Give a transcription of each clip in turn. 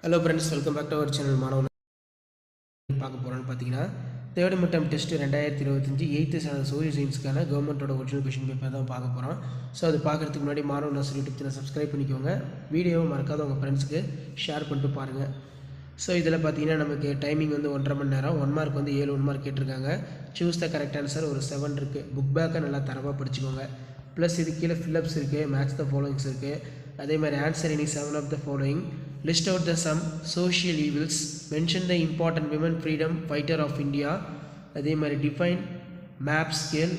Hello friends, welcome back to our channel. மாணவன் பார்க்க போகிறோன்னு பார்த்தீங்கன்னா, third mid term test 2025 8th standard social சயின்ஸ்க்கான கவர்மெண்ட்டோட ஒரிஜினல் கொஷின் பேப்பர் தான் பார்க்க போகிறோம். ஸோ அது பார்க்குறதுக்கு முன்னாடி மாணவன் நாசர் யூடியூப் சேனல் சப்ஸ்கிரைப் பண்ணிக்கோங்க. வீடியோவை மறக்காத உங்கள் ஃப்ரெண்ட்ஸுக்கு ஷேர் பண்ணிட்டு பாருங்கள். ஸோ இதில் பார்த்தீங்கன்னா நமக்கு டைமிங் வந்து 1.5 மணி நேரம். 1 மார்க் வந்து 7 1 மார்க் கேட்டிருக்காங்க. சூஸ் த கரெக்ட் ஆன்சர் ஒரு 7 இருக்குது. புக் பேக்கை நல்லா தரவாக படிச்சுக்கோங்க. ப்ளஸ் இது கீழே ஃபில்லப்ஸ் இருக்குது, மேட்ச் த ஃபாலோயிங்ஸ் இருக்குது. அதே மாதிரி answer any 7 of the following. List out the some social evils. Mention the important women freedom fighter of India. அதே மாதிரி define map scale.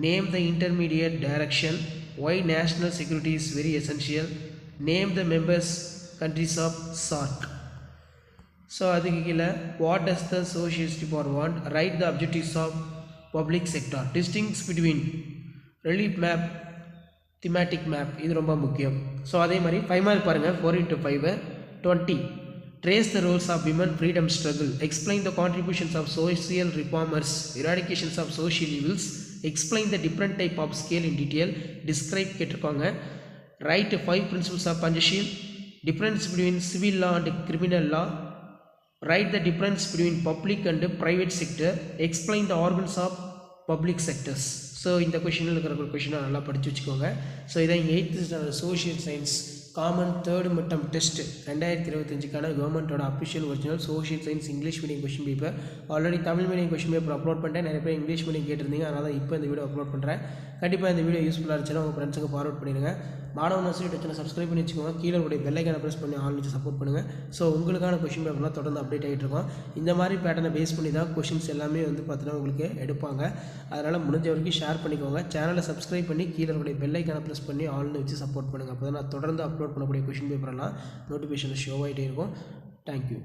Name the intermediate direction. Why national security is very essential. Name the members countries of SAARC. So அதுக்கு கீழே what does the socialist party want. Write the objectives of public sector. Distinguish between relief map, thematic map. இது ரொம்ப முக்கியம். So அதே மாதிரி 5 mark பாருங்கள். 4 into 5 20. Trace the roles of women freedom struggle. Explain the contributions of social reformers, eradications of social evils. Explain the different type of scale in detail. Describe கேட்டிருப்பாங்க. Write 5 principles of Panchashil. Difference between civil law and criminal law. Write the difference between public and private sector. Explain the organs of public sectors. So இந்த கொஷினில் இருக்கிற கொஷினை நல்லா படித்து வச்சுக்கோங்க. So இதான் 8th standard social science common third mid term test 2025க்கான கவர்மெண்ட்டோட official original social science English medium question paper. Already Tamil medium question paper upload பண்ணிட்டேன். நிறைய பேர் இங்கிலீஷ் மீடியம் கேட்டிருந்தீங்க, அதனால் தான் இப்போ இந்த வீடியோ அப்லோட் பண்ணுறேன். கண்டிப்பாக இந்த வீடியோ யூஸ்ஃபுல்லாக இருந்துச்சுன்னா உங்கள் ஃப்ரெண்ட்ஸுக்கு ஃபார்வர்ட் பண்ணிடுங்க. மாணவன் நாசர் யூடியூப் சேனல் சப்ஸ்கிரைப் பண்ணி வச்சுக்கோங்க. கீழே உடைய பெல் ஐக்கானை ப்ரெஸ் பண்ணி ஆல் வச்சு சப்போர்ட் பண்ணுங்கள். ஸோ உங்களுக்கான கொஷின் பேப்பர்லாம் தொடர்ந்து அப்டேட் ஆகிட்டு இருக்கோம். இந்த மாதிரி பேட்டர்னை பேஸ் பண்ணி தான் கொஷின்ஸ் எல்லாமே வந்து பார்த்தீங்கன்னா உங்களுக்கு எடுப்பாங்க. அதனால் முடிஞ்ச வரைக்கும் ஷேர் பண்ணிக்கோங்க. சேனலை சப்ஸ்கிரைப் பண்ணி கீழே உடைய பெல் ஐக்கானை ப்ரெஸ் பண்ணி ஆல்னு வச்சு சப்போர்ட் பண்ணுங்கள். அப்போ தான் நான் தொடர்ந்து அப்லோட் பண்ணக்கூடிய கொஷின் பேப்பரெல்லாம் நோட்டிஃபிகேஷன் ஷோ ஆகிட்டே இருக்கும். தேங்க்யூ.